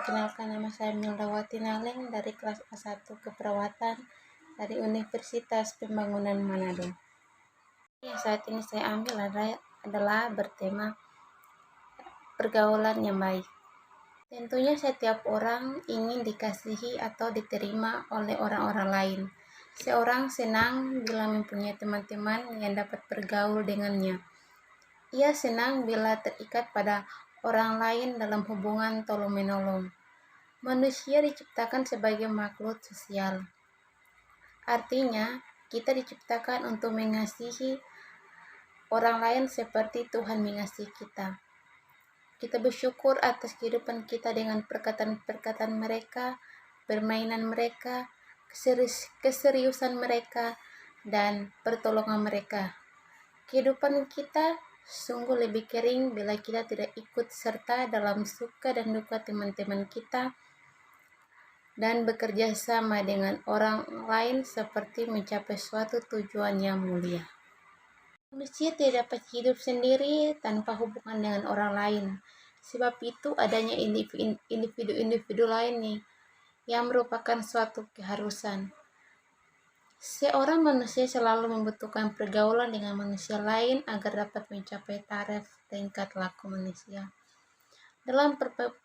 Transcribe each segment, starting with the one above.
perkenalkan, nama saya Mildawati Naleng dari kelas A1 Keperawatan dari Universitas Pembangunan Manado. Yang saat ini saya ambil adalah bertema pergaulan yang baik. Tentunya setiap orang ingin dikasihi atau diterima oleh orang-orang lain. Seorang senang bila mempunyai teman-teman yang dapat bergaul dengannya. Ia senang bila terikat pada orang lain dalam hubungan tolong-menolong. Manusia diciptakan sebagai makhluk sosial. Artinya, kita diciptakan untuk mengasihi orang lain seperti Tuhan mengasihi kita. Kita bersyukur atas kehidupan kita dengan perkataan-perkataan mereka, permainan mereka, keseriusan mereka, dan pertolongan mereka. Kehidupan kita sungguh lebih kering bila kita tidak ikut serta dalam suka dan duka teman-teman kita dan bekerja sama dengan orang lain seperti mencapai suatu tujuan yang mulia. Manusia tidak dapat hidup sendiri tanpa hubungan dengan orang lain. Sebab itu adanya individu-individu lain nih yang merupakan suatu keharusan. Seorang manusia selalu membutuhkan pergaulan dengan manusia lain agar dapat mencapai taraf tingkat laku manusia. Dalam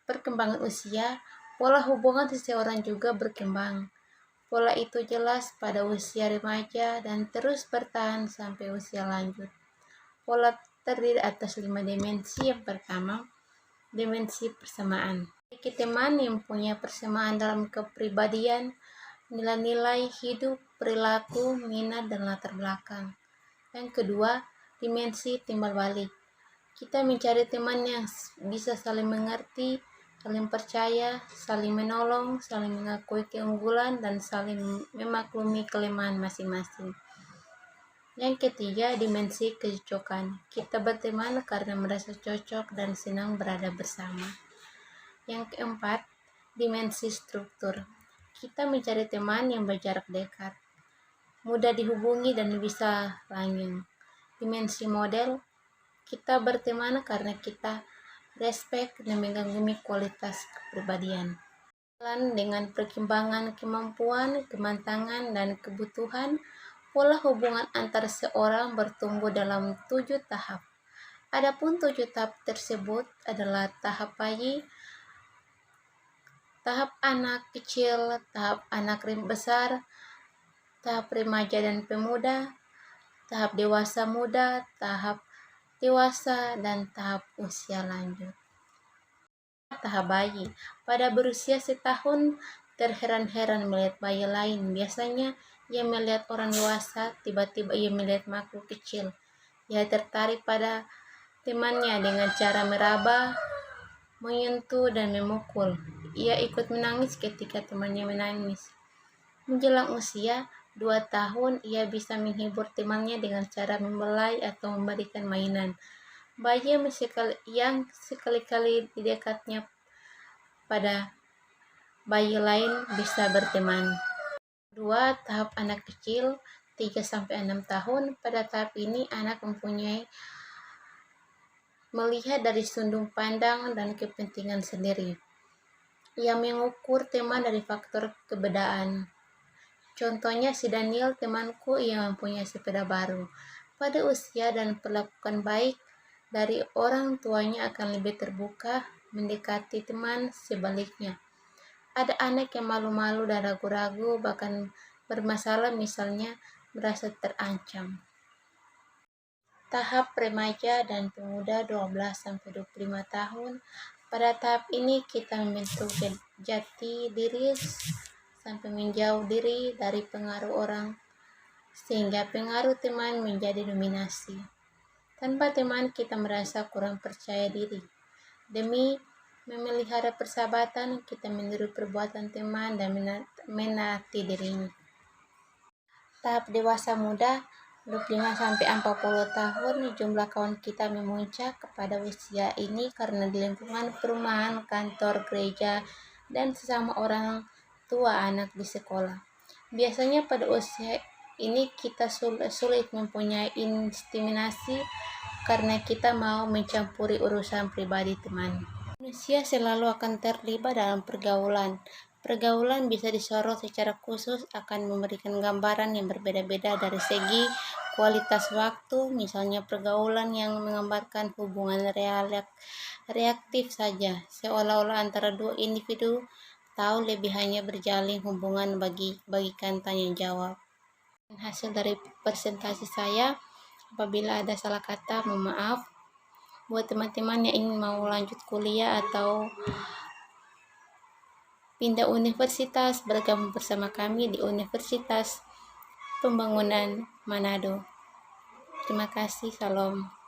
perkembangan usia, pola hubungan seseorang juga berkembang. Pola itu jelas pada usia remaja dan terus bertahan sampai usia lanjut. Pola terdiri atas 5 dimensi. Yang pertama, dimensi persamaan. Memiliki teman yang punya persamaan dalam kepribadian, nilai-nilai hidup, perilaku, minat, dan latar belakang. Yang kedua, dimensi timbal balik. Kita mencari teman yang bisa saling mengerti, saling percaya, saling menolong, saling mengakui keunggulan, dan saling memaklumi kelemahan masing-masing. Yang ketiga, dimensi kecocokan. Kita berteman karena merasa cocok dan senang berada bersama. Yang keempat, dimensi struktur. Kita mencari teman yang berjarak dekat, mudah dihubungi dan bisa langgeng. Dimensi model. Kita berteman karena kita respek dan mengagumi kualitas kepribadian. Dengan perkembangan kemampuan, kematangan, dan kebutuhan, pola hubungan antar seorang bertumbuh dalam 7 tahap. Adapun 7 tahap tersebut adalah tahap bayi, tahap anak kecil, tahap anak besar, tahap remaja dan pemuda, tahap dewasa muda, tahap dewasa, dan tahap usia lanjut. Tahap bayi. Pada berusia setahun, terheran-heran melihat bayi lain. Biasanya ia melihat orang dewasa, tiba-tiba ia melihat makhluk kecil. Ia tertarik pada temannya dengan cara meraba, menyentuh, dan memukul. Ia ikut menangis ketika temannya menangis. Menjelang usia 2 tahun, ia bisa menghibur temannya dengan cara membelai atau memberikan mainan. Bayi yang sekali-kali didekatnya pada bayi lain bisa berteman. 2. Tahap anak kecil 3-6 tahun. Pada tahap ini anak mempunyai melihat dari sudut pandang dan kepentingan sendiri. Ia mengukur teman dari faktor keberadaan. Contohnya si Daniel, temanku yang mempunyai sepeda baru. Pada usia dan perlakuan baik dari orang tuanya akan lebih terbuka mendekati teman. Sebaliknya, ada anak yang malu-malu dan ragu-ragu, bahkan bermasalah, misalnya merasa terancam. Tahap remaja dan pemuda 12-25 tahun. Pada tahap ini kita membentuk jati diri sampai menjauh diri dari pengaruh orang, sehingga pengaruh teman menjadi dominasi. Tanpa teman kita merasa kurang percaya diri. Demi memelihara persahabatan, kita meniru perbuatan teman dan menaati dirinya. Tahap dewasa muda 25-40 tahun. Jumlah kawan kita memuncak pada usia ini karena di lingkungan perumahan, kantor, gereja, dan sesama orang tua anak di sekolah. Biasanya pada usia ini kita sulit mempunyai intimasi karena kita mau mencampuri urusan pribadi teman. Manusia selalu akan terlibat dalam pergaulan. Pergaulan bisa disorot secara khusus akan memberikan gambaran yang berbeda-beda dari segi kualitas waktu, misalnya pergaulan yang menggambarkan hubungan reaktif saja, seolah-olah antara dua individu tahu lebih hanya berjalin hubungan bagikan tanya jawab. Hasil dari presentasi saya, apabila ada salah kata, mohon maaf. Buat teman-teman yang ingin mau lanjut kuliah atau pindah universitas, bergabung bersama kami di Universitas Pembangunan Manado. Terima kasih, salam.